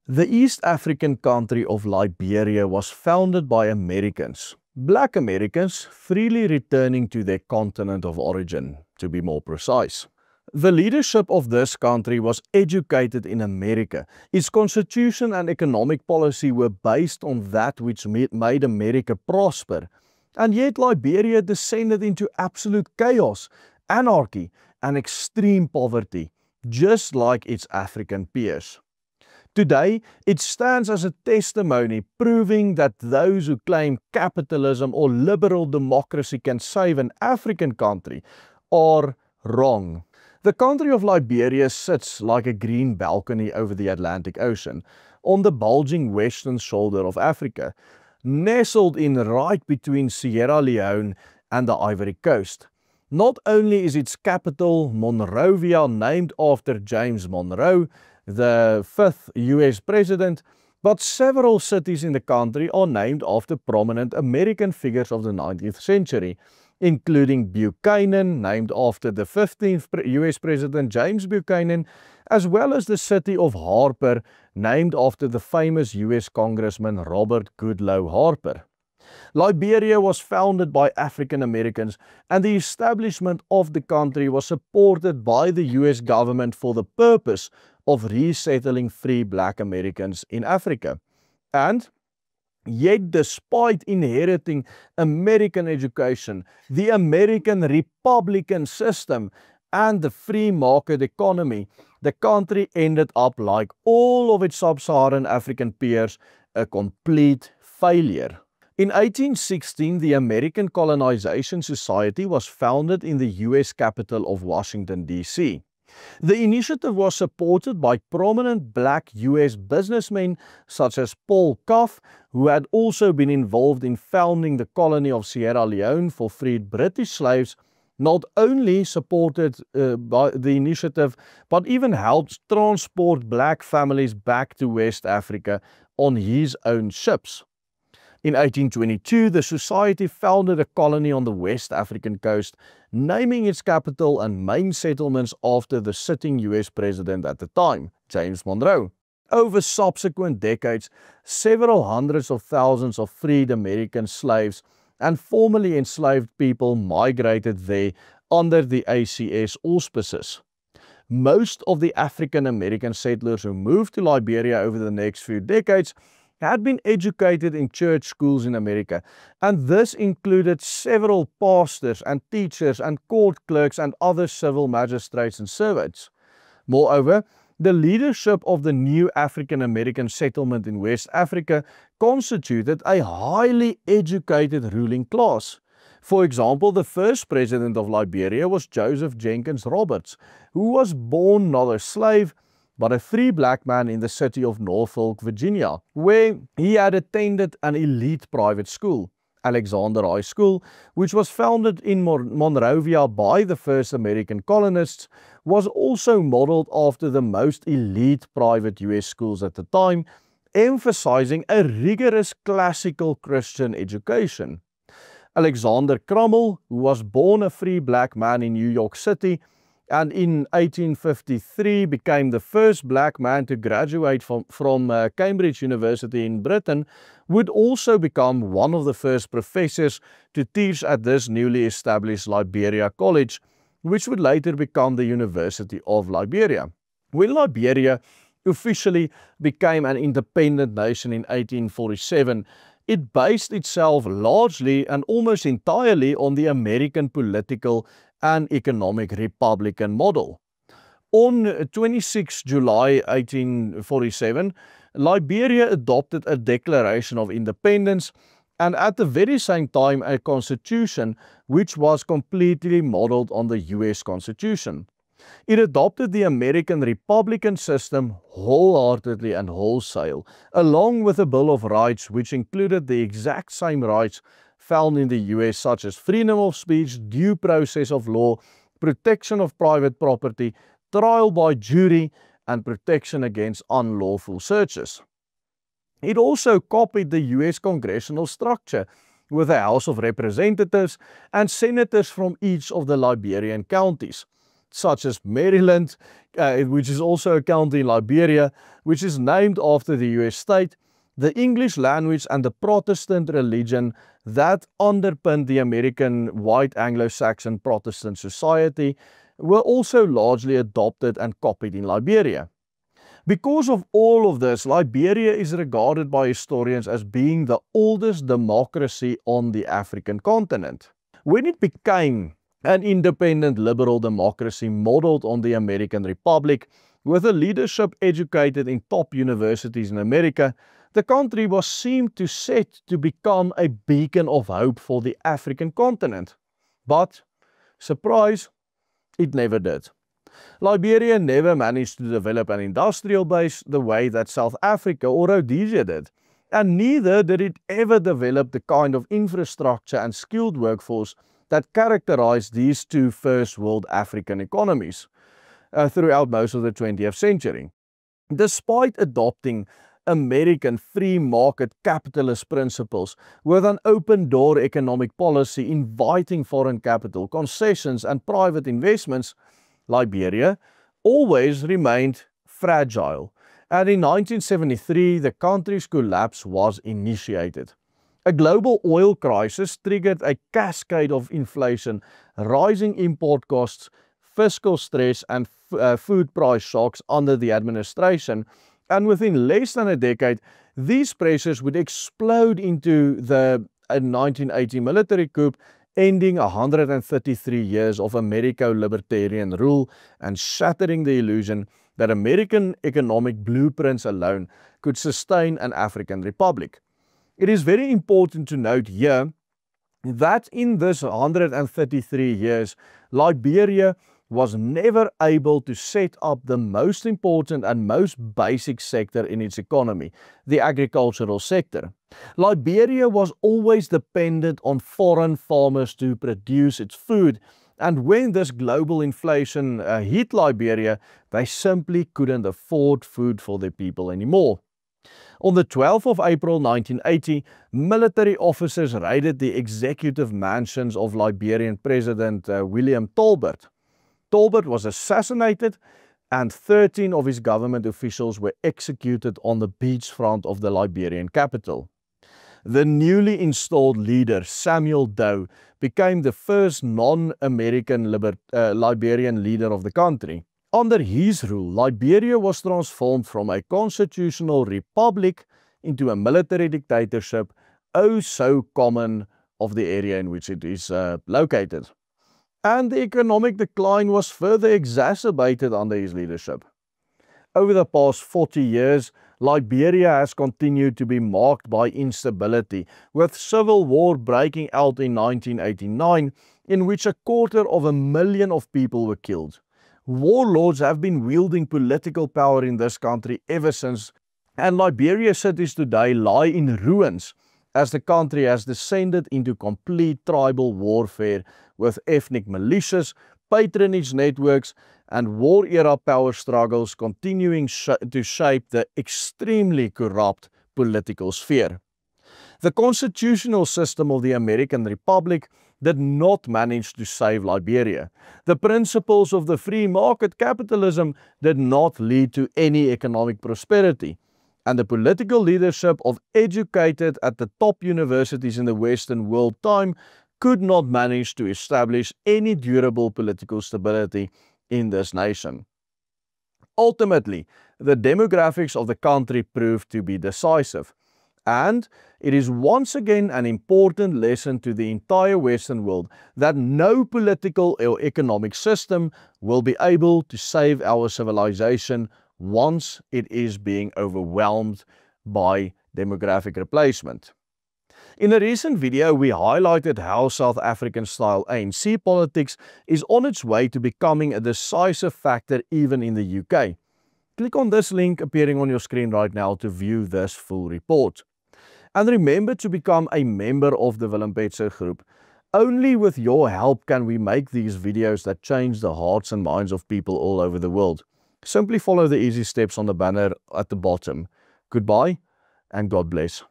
The East African country of Liberia was founded by Americans, Black Americans freely returning to their continent of origin, to be more precise. The leadership of this country was educated in America. Its constitution and economic policy were based on that which made America prosper. And yet Liberia descended into absolute chaos, anarchy, and extreme poverty, just like its African peers. Today, it stands as a testimony proving that those who claim capitalism or liberal democracy can save an African country are wrong. The country of Liberia sits like a green balcony over the Atlantic Ocean, on the bulging western shoulder of Africa, nestled in right between Sierra Leone and the Ivory Coast. Not only is its capital, Monrovia, named after James Monroe, the 5th US president, but several cities in the country are named after prominent American figures of the 19th century, including Buchanan, named after the 15th US President James Buchanan, as well as the city of Harper, named after the famous US Congressman Robert Goodloe Harper. Liberia was founded by African Americans, and the establishment of the country was supported by the US government for the purpose of resettling free Black Americans in Africa. And yet, despite inheriting American education, the American Republican system, and the free market economy, the country ended up, like all of its sub-Saharan African peers, a complete failure. In 1816, the American Colonization Society was founded in the US capital of Washington, D.C. The initiative was supported by prominent Black US businessmen such as Paul Cuff, who had also been involved in founding the colony of Sierra Leone for freed British slaves. Not only supported by the initiative, but even helped transport Black families back to West Africa on his own ships. In 1822, the society founded a colony on the West African coast, naming its capital and main settlements after the sitting US president at the time, James Monroe. Over subsequent decades, several hundreds of thousands of freed American slaves and formerly enslaved people migrated there under the ACS auspices. Most of the African American settlers who moved to Liberia over the next few decades had been educated in church schools in America, and this included several pastors and teachers and court clerks and other civil magistrates and servants. Moreover, the leadership of the new African American settlement in West Africa constituted a highly educated ruling class. For example, the first president of Liberia was Joseph Jenkins Roberts, who was born not a slave, but a free Black man in the city of Norfolk, Virginia, where he had attended an elite private school, Alexander High School, which was founded in Monrovia by the first American colonists, was also modeled after the most elite private US schools at the time, emphasizing a rigorous classical Christian education. Alexander Crummell, who was born a free Black man in New York City, and in 1853 became the first Black man to graduate from Cambridge University in Britain, would also become one of the first professors to teach at this newly established Liberia College, which would later become the University of Liberia. When Liberia officially became an independent nation in 1847, it based itself largely and almost entirely on the American political and economic Republican model. On 26 July 1847, Liberia adopted a Declaration of Independence and at the very same time a constitution which was completely modeled on the US Constitution. It adopted the American Republican system wholeheartedly and wholesale, along with a Bill of Rights which included the exact same rights found in the US, such as freedom of speech, due process of law, protection of private property, trial by jury, and protection against unlawful searches. It also copied the US congressional structure, with a House of Representatives and senators from each of the Liberian counties. such as Maryland, which is also a county in Liberia, which is named after the US state, the English language and the Protestant religion that underpinned the American white Anglo-Saxon Protestant society were also largely adopted and copied in Liberia. Because of all of this, Liberia is regarded by historians as being the oldest democracy on the African continent. When it became an independent liberal democracy modeled on the American Republic, with a leadership educated in top universities in America, the country was seemed to set to become a beacon of hope for the African continent. But, surprise, it never did. Liberia never managed to develop an industrial base the way that South Africa or Rhodesia did, and neither did it ever develop the kind of infrastructure and skilled workforce that characterized these two first world African economies throughout most of the 20th century. Despite adopting American free market capitalist principles with an open door economic policy inviting foreign capital, concessions and private investments, Liberia always remained fragile, and in 1973 the country's collapse was initiated. A global oil crisis triggered a cascade of inflation, rising import costs, fiscal stress and food price shocks under the administration, and within less than a decade these pressures would explode into the 1980 military coup, ending 133 years of Americo-libertarian rule and shattering the illusion that American economic blueprints alone could sustain an African republic. It is very important to note here that in this 133 years, Liberia was never able to set up the most important and most basic sector in its economy, the agricultural sector. Liberia was always dependent on foreign farmers to produce its food, and when this global inflation hit Liberia, they simply couldn't afford food for their people anymore. On the 12th of April 1980, military officers raided the executive mansions of Liberian President William Tolbert. Tolbert was assassinated and 13 of his government officials were executed on the beachfront of the Liberian capital. The newly installed leader, Samuel Doe, became the first non-American Liberian leader of the country. Under his rule, Liberia was transformed from a constitutional republic into a military dictatorship, oh so common of the area in which it is located. And the economic decline was further exacerbated under his leadership. Over the past 40 years, Liberia has continued to be marked by instability, with civil war breaking out in 1989, in which 250,000 of people were killed. Warlords have been wielding political power in this country ever since, and Liberia's cities today lie in ruins as the country has descended into complete tribal warfare with ethnic militias, patronage networks, and war-era power struggles continuing to shape the extremely corrupt political sphere. The constitutional system of the American Republic did not manage to save Liberia. The principles of the free market capitalism did not lead to any economic prosperity, and the political leadership of educated at the top universities in the Western world time could not manage to establish any durable political stability in this nation. Ultimately, the demographics of the country proved to be decisive, and it is once again an important lesson to the entire Western world that no political or economic system will be able to save our civilization once it is being overwhelmed by demographic replacement. In a recent video, we highlighted how South African-style ANC politics is on its way to becoming a decisive factor even in the UK. Click on this link appearing on your screen right now to view this full report. And remember to become a member of the Willem Petzer Group. Only with your help can we make these videos that change the hearts and minds of people all over the world. Simply follow the easy steps on the banner at the bottom. Goodbye and God bless.